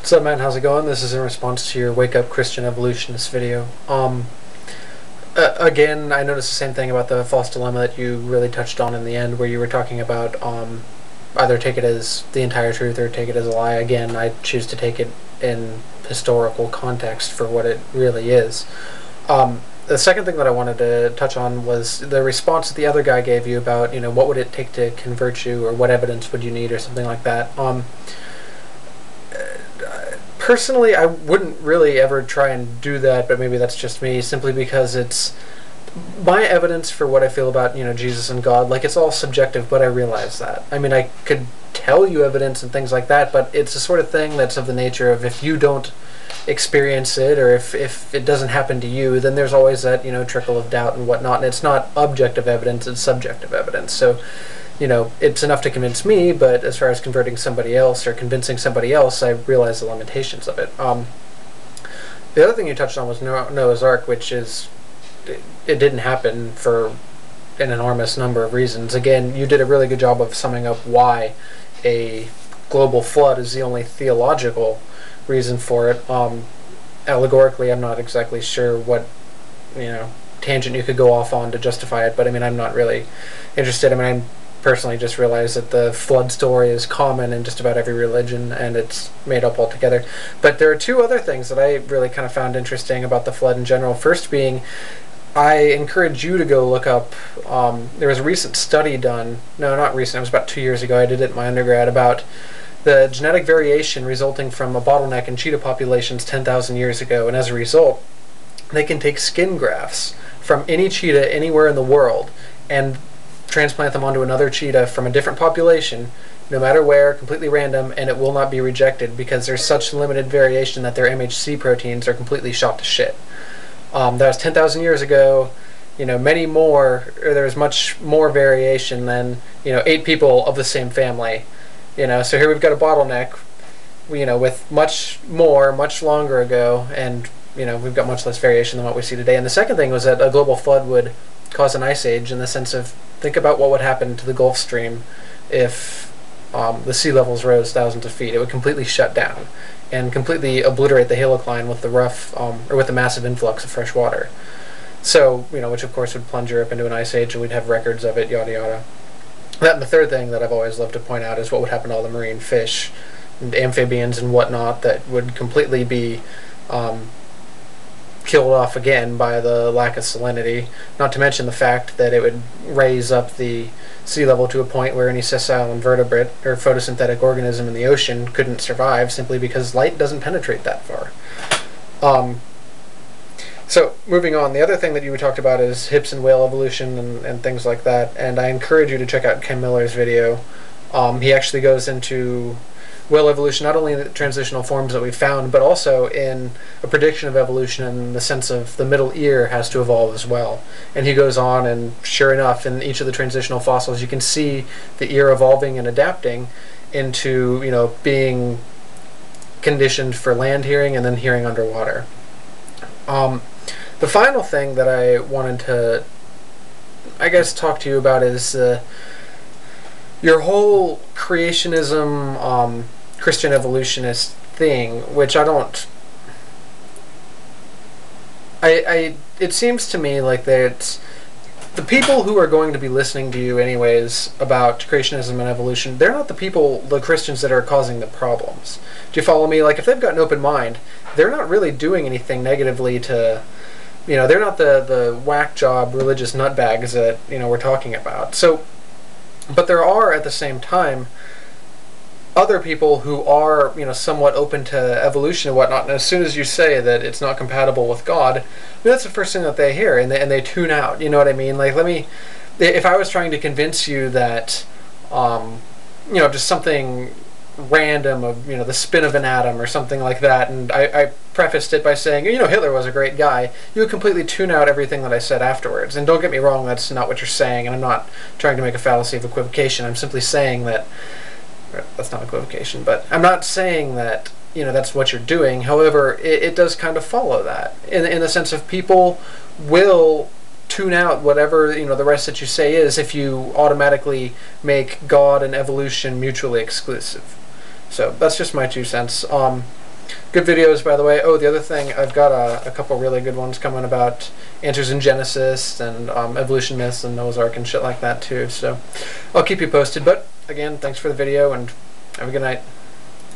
What's up, man? How's it going? This is in response to your Wake Up Christian Evolutionist video. Again, I noticed the same thing about the false dilemma that you really touched on in the end, where you were talking about either take it as the entire truth or take it as a lie. Again, I choose to take it in historical context for what it really is. The second thing that I wanted to touch on was the response that the other guy gave you about, what would it take to convert you, or what evidence would you need, or something like that. Personally, I wouldn't really ever try and do that, but maybe that's just me, simply because it's my evidence for what I feel about, Jesus and God. Like, it's all subjective, but I realize that. I mean, I could tell you evidence and things like that, but it's the sort of thing that's of the nature of, if you don't experience it, or if it doesn't happen to you, then there's always that, trickle of doubt and whatnot, and it's not objective evidence, it's subjective evidence. So, it's enough to convince me, but as far as converting somebody else or convincing somebody else, I realize the limitations of it. The other thing you touched on was Noah's Ark, which is, it didn't happen for an enormous number of reasons. Again, you did a really good job of summing up why a global flood is the only theological reason for it. Allegorically, I'm not exactly sure what, tangent you could go off on to justify it, but I mean, I'm not really interested. I mean, I personally just realized that the flood story is common in just about every religion, and it's made up altogether. But there are two other things that I really kind of found interesting about the flood in general. First being, I encourage you to go look up, there was a recent study done, no, not recent, it was about 2 years ago, I did it in my undergrad, about the genetic variation resulting from a bottleneck in cheetah populations 10,000 years ago, and as a result, they can take skin grafts from any cheetah anywhere in the world and transplant them onto another cheetah from a different population, no matter where, completely random, and it will not be rejected because there's such limited variation that their MHC proteins are completely shot to shit. That was 10,000 years ago. Many more, or there's much more variation than 8 people of the same family. So here we've got a bottleneck, with much more, much longer ago, and we've got much less variation than what we see today. And the second thing was that a global flood would cause an ice age, in the sense of, think about what would happen to the Gulf Stream if the sea levels rose thousands of feet. It would completely shut down and completely obliterate the halocline with the or with the massive influx of fresh water. So, which of course would plunge Europe into an ice age, and we'd have records of it, yada yada. That, and the third thing that I've always loved to point out is what would happen to all the marine fish and amphibians and whatnot that would completely be killed off again by the lack of salinity, not to mention the fact that it would raise up the sea level to a point where any sessile invertebrate or photosynthetic organism in the ocean couldn't survive, simply because light doesn't penetrate that far. So, moving on, the other thing that you talked about is hips and whale evolution and things like that, and I encourage you to check out Ken Miller's video. He actually goes into whale evolution, not only in the transitional forms that we've found, but also in a prediction of evolution in the sense of the middle ear has to evolve as well. And he goes on, and sure enough, in each of the transitional fossils, you can see the ear evolving and adapting into, being conditioned for land hearing and then hearing underwater. The final thing that I wanted to, talk to you about is your whole creationism, Christian evolutionist thing, which it seems to me like that the people who are going to be listening to you anyways about creationism and evolution, they're not the Christians that are causing the problems. Do you follow me? Like, if they've got an open mind, they're not really doing anything negatively to, they're not the whack job religious nutbags that, we're talking about. So, but there are, at the same time, other people who are, somewhat open to evolution and whatnot, and as soon as you say that it's not compatible with God, that's the first thing that they hear, and they tune out, you know what I mean? Like, if I was trying to convince you that, just something random of, the spin of an atom or something like that, and I prefaced it by saying, Hitler was a great guy, you would completely tune out everything that I said afterwards. And don't get me wrong, that's not what you're saying, and I'm not trying to make a fallacy of equivocation. I'm simply saying that, that's not equivocation, but I'm not saying that, that's what you're doing. However, it does kind of follow that, in the sense of people will tune out whatever the rest that you say is if you automatically make God and evolution mutually exclusive. So that's just my 2 cents. Good videos, by the way. Oh, the other thing, I've got a couple really good ones coming about answers in Genesis and evolution myths and Noah's Ark and shit like that too. So I'll keep you posted. But again, thanks for the video and have a good night.